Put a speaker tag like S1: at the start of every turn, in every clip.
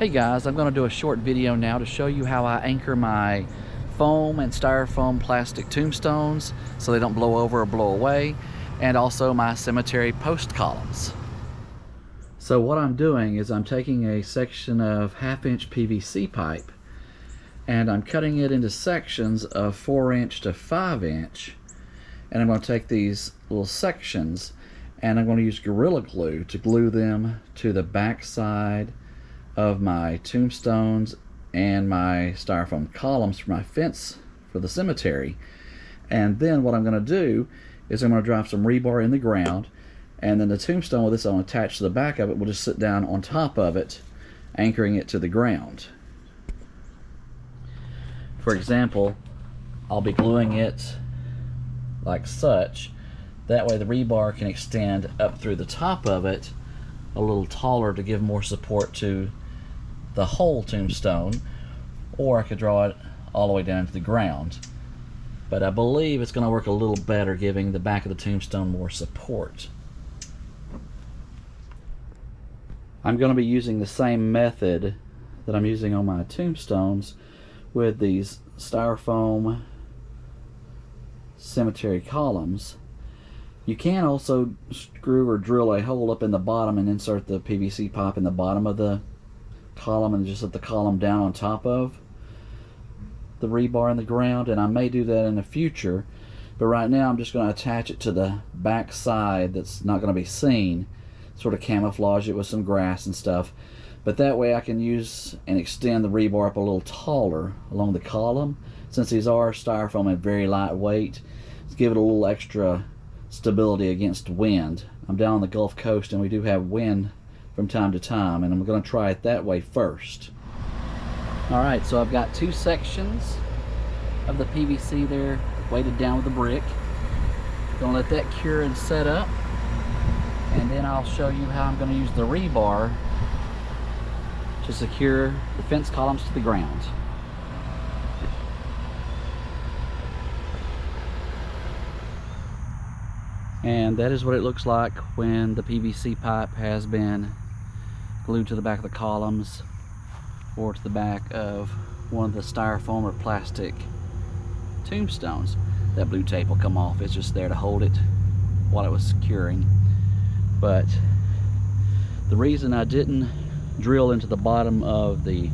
S1: Hey guys, I'm going to do a short video now to show you how I anchor my foam and styrofoam plastic tombstones so they don't blow over or blow away, and also my cemetery post columns. So what I'm doing is I'm taking a section of 1/2-inch PVC pipe and I'm cutting it into sections of 4-inch to 5-inch, and I'm going to take these little sections and I'm going to use Gorilla Glue to glue them to the back side of my tombstones and my styrofoam columns for my fence for the cemetery. And then what I'm going to do is I'm going to drop some rebar in the ground, and then the tombstone with this on attached to the back of it will just sit down on top of it, anchoring it to the ground. For example, I'll be gluing it like such. That way the rebar can extend up through the top of it a little taller to give more support to the whole tombstone, or I could draw it all the way down to the ground. But I believe it's going to work a little better giving the back of the tombstone more support. I'm going to be using the same method that I'm using on my tombstones with these styrofoam cemetery columns. You can also screw or drill a hole up in the bottom and insert the PVC pipe in the bottom of the column and just let the column down on top of the rebar in the ground, and I may do that in the future, but right now I'm just going to attach it to the back side that's not going to be seen, sort of camouflage it with some grass and stuff, but that way I can use and extend the rebar up a little taller along the column. Since these are styrofoam and very lightweight, let's give it a little extra stability against wind. I'm down on the Gulf Coast and we do have wind from time to time, and I'm going to try it that way first. Alright, so I've got two sections of the PVC there weighted down with a brick. Gonna let that cure and set up, and then I'll show you how I'm going to use the rebar to secure the fence columns to the ground. And that is what it looks like when the PVC pipe has been glued to the back of the columns or to the back of one of the styrofoam or plastic tombstones. That blue tape will come off. It's just there to hold it while it was securing. But the reason I didn't drill into the bottom of the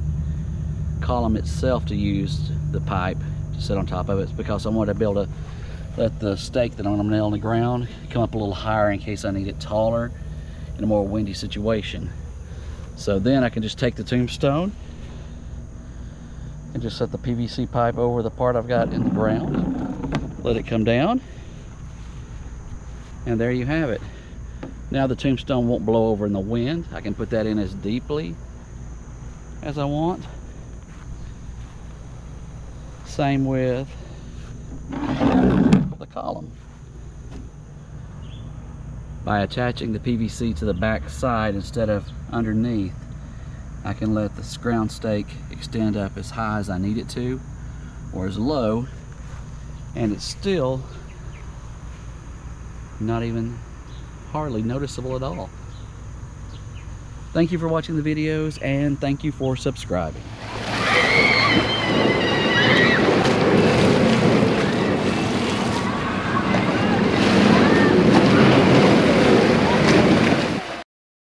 S1: column itself to use the pipe to sit on top of it is because I wanted to be able to let the stake that I'm going to nail in the ground come up a little higher in case I need it taller in a more windy situation. So then I can just take the tombstone and just set the PVC pipe over the part I've got in the ground, let it come down, and there you have it. Now the tombstone won't blow over in the wind. I can put that in as deeply as I want. Same with the column. By attaching the PVC to the back side instead of underneath, I can let the ground stake extend up as high as I need it to, or as low, and it's still not even hardly noticeable at all. Thank you for watching the videos, and thank you for subscribing.